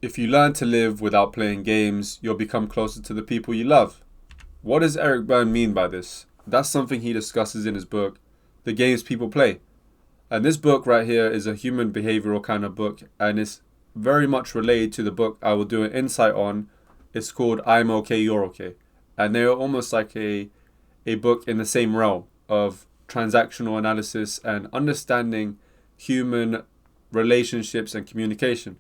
If you learn to live without playing games, you'll become closer to the people you love. What does Eric Berne mean by this? That's something he discusses in his book, The Games People Play. And this book right here is a human behavioral kind of book, and it's very much related to the book I will do an insight on. It's called I'm Okay, You're Okay. And they're almost like a book in the same realm of transactional analysis and understanding human relationships and communication.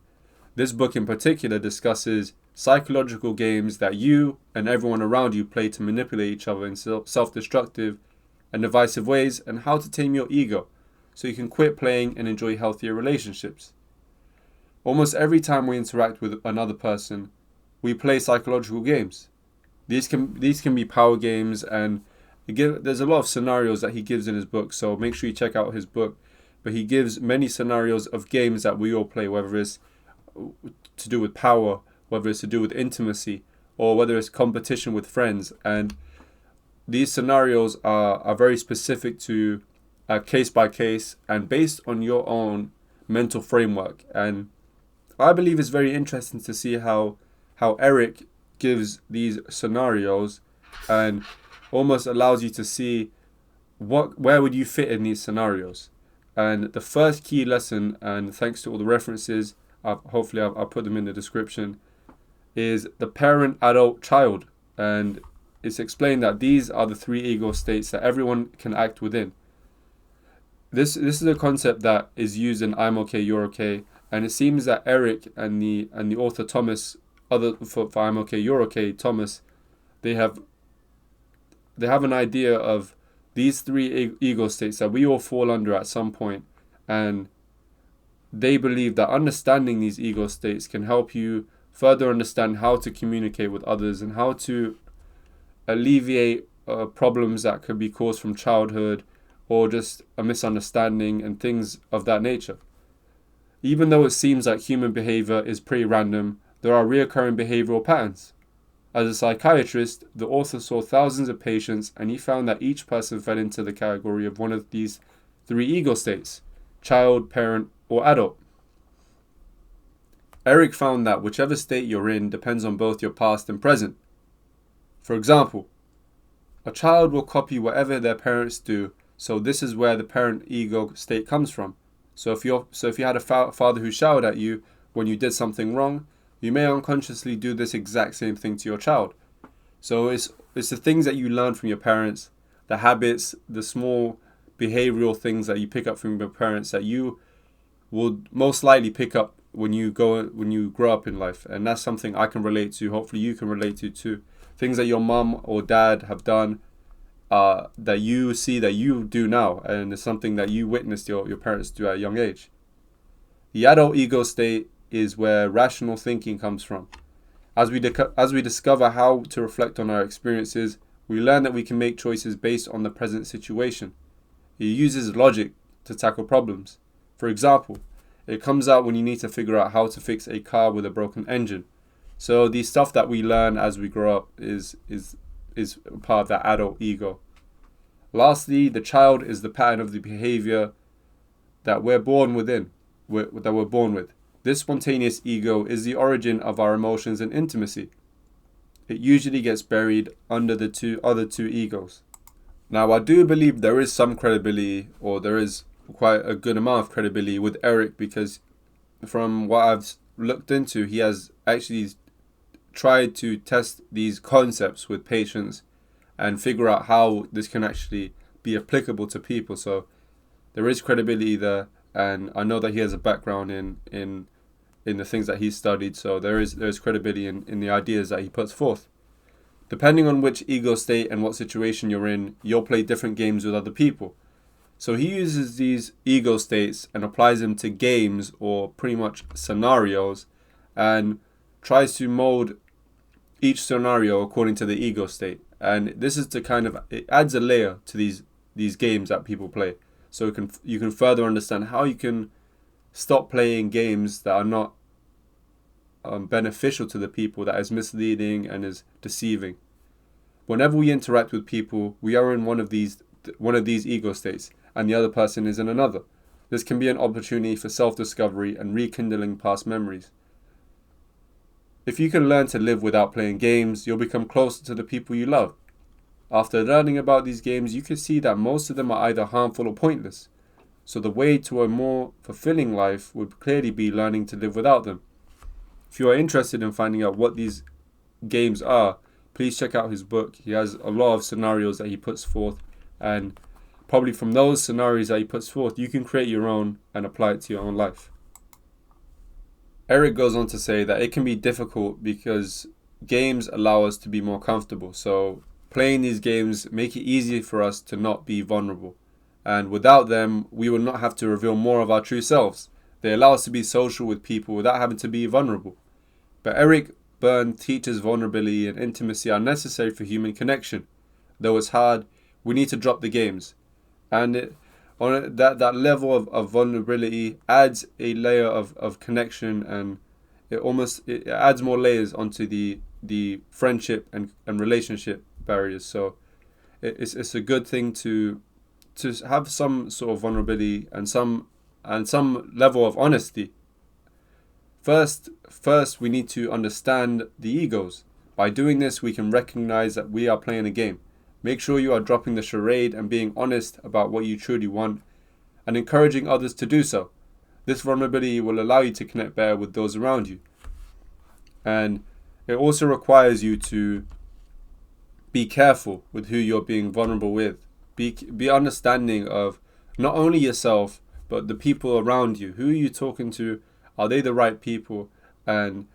This book in particular discusses psychological games that you and everyone around you play to manipulate each other in self-destructive and divisive ways, and how to tame your ego so you can quit playing and enjoy healthier relationships. Almost every time we interact with another person, we play psychological games. These can be power games, and there's a lot of scenarios that he gives in his book, so make sure you check out his book. But he gives many scenarios of games that we all play, whether it's to do with power, whether it's to do with intimacy, or whether it's competition with friends. And these scenarios are very specific to case by case and based on your own mental framework. And I believe it's very interesting to see how Eric gives these scenarios and almost allows you to see where would you fit in these scenarios. And the first key lesson, and thanks to all the references, hopefully I'll put them in the description, is the parent, adult, child. And it's explained that these are the three ego states that everyone can act within. This is a concept that is used in I'm Okay, You're Okay, and it seems that Eric and the author Thomas, for I'm Okay, You're Okay, Thomas, they have an idea of these three ego states that we all fall under at some point, and they believe that understanding these ego states can help you further understand how to communicate with others and how to alleviate problems that could be caused from childhood or just a misunderstanding and things of that nature. Even though it seems like human behavior is pretty random, there are recurring behavioral patterns. As a psychiatrist, the author saw thousands of patients, and he found that each person fell into the category of one of these three ego states: child, parent, or adult. Eric found that whichever state you're in depends on both your past and present. For example, a child will copy whatever their parents do, so this is where the parent ego state comes from. So if you had a father who shouted at you when you did something wrong, you may unconsciously do this exact same thing to your child. So it's the things that you learn from your parents, the habits, the small behavioral things that you pick up from your parents that you will most likely pick up when you grow up in life. And that's something I can relate to. Hopefully you can relate to too. Things that your mom or dad have done that you see that you do now, and it's something that you witnessed your parents do at a young age. The adult ego state is where rational thinking comes from. As we discover how to reflect on our experiences, we learn that we can make choices based on the present situation. It uses logic to tackle problems. For example, it comes out when you need to figure out how to fix a car with a broken engine. So the stuff that we learn as we grow up is part of that adult ego. Lastly, the child is the pattern of the behavior that we're born with. This spontaneous ego is the origin of our emotions and intimacy. It usually gets buried under the other two egos. Now, I do believe there is some credibility, or there is quite a good amount of credibility with Eric, because from what I've looked into, he has actually tried to test these concepts with patients and figure out how this can actually be applicable to people. So there is credibility there, and I know that he has a background in the things that he's studied, so there is credibility in the ideas that he puts forth. Depending on which ego state and what situation you're in, you'll play different games with other people. So he uses these ego states and applies them to games, or pretty much scenarios, and tries to mold each scenario according to the ego state. And this is it adds a layer to these games that people play. So you can further understand how you can stop playing games that are not beneficial to the people, that is misleading and is deceiving. Whenever we interact with people, we are in one of these ego states, and the other person is in another. This can be an opportunity for self-discovery and rekindling past memories. If you can learn to live without playing games, you'll become closer to the people you love. After learning about these games, you can see that most of them are either harmful or pointless. So the way to a more fulfilling life would clearly be learning to live without them. If you are interested in finding out what these games are, please check out his book. He has a lot of scenarios that he puts forth, and probably from those scenarios that he puts forth, you can create your own and apply it to your own life. Eric goes on to say that it can be difficult because games allow us to be more comfortable. So playing these games make it easier for us to not be vulnerable. And without them, we will not have to reveal more of our true selves. They allow us to be social with people without having to be vulnerable. But Eric Berne teaches vulnerability and intimacy are necessary for human connection. Though it's hard, we need to drop the games. And that level of vulnerability adds a layer of connection, and it adds more layers onto the friendship and relationship barriers. So it's a good thing to have some sort of vulnerability and some level of honesty. First, we need to understand the egos. By doing this, we can recognize that we are playing a game. Make sure you are dropping the charade and being honest about what you truly want and encouraging others to do so. This vulnerability will allow you to connect better with those around you. And it also requires you to be careful with who you're being vulnerable with. Be understanding of not only yourself, but the people around you. Who are you talking to? Are they the right people? And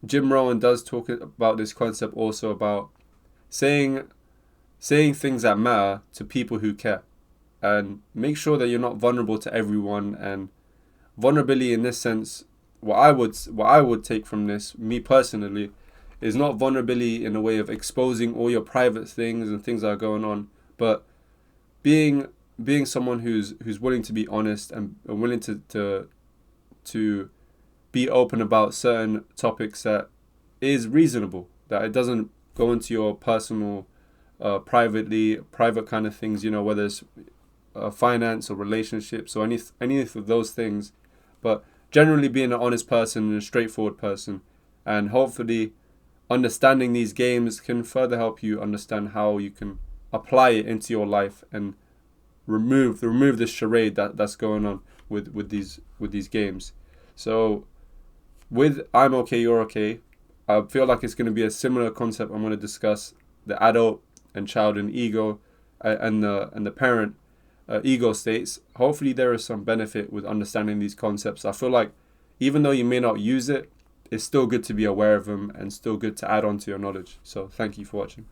Jim Rohn does talk about this concept also about saying things that matter to people who care. And make sure that you're not vulnerable to everyone. And vulnerability in this sense, what I would take from this, me personally, is not vulnerability in a way of exposing all your private things and things that are going on, but being someone who's willing to be honest and willing to be open about certain topics that is reasonable, that it doesn't go into your personal, private kind of things, whether it's finance or relationships or any of those things, but generally being an honest person and a straightforward person, and hopefully understanding these games can further help you understand how you can apply it into your life and remove this charade that's going on with these games. So with I'm okay, you're okay, I feel like it's going to be a similar concept. I'm going to discuss the adult and child and ego and the parent ego states. Hopefully there is some benefit with understanding these concepts. I feel like even though you may not use it, it's still good to be aware of them and still good to add on to your knowledge. So thank you for watching.